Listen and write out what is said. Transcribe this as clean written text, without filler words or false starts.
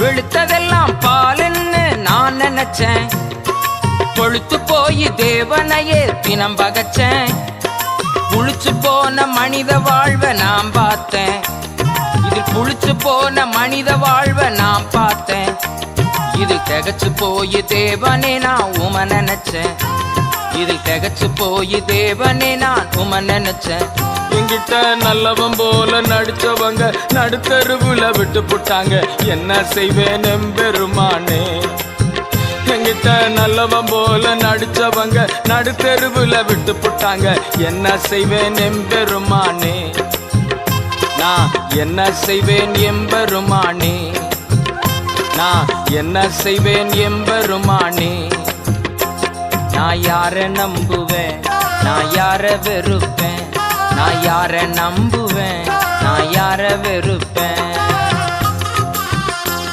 வெளுத்ததெல்லாம் பாலுன்னு நான் நினைச்சேன். கொழுத்து போய் தேவனையே தினம் பகச்சேன். புளிச்சு போன மனித வாழ்வை நான் பார்த்தேன். இதில் புளிச்சு போன மனித வாழ்வை நான் பார்த்தேன். இதில் திகச்சு போய் தேவனே நான் உம நினைச்சேன். இதில் திகச்சு போய் தேவனே நான் உம நினைச்சேன். என்கிட்ட நல்லவன் போல நடிச்சவங்க நடுத்தருவுல விட்டு போட்டாங்க. என்ன செய்வேன் எம்பெருமானே? என்கிட்ட நல்லவன் போல நடிச்சவங்க நடுத்தருவுல விட்டு போட்டாங்க. என்ன செய்வேன் எம்பெருமானே? நான் என்ன செய்வேன் எம்பெருமானே? நான் என்ன செய்வேன் எம்பெருமானே? நான் யார நம்புவேன்? நான் யார வெறுப்பேன்? நான் யார நம்புவேன்? நான் யார வெறுப்பேன்?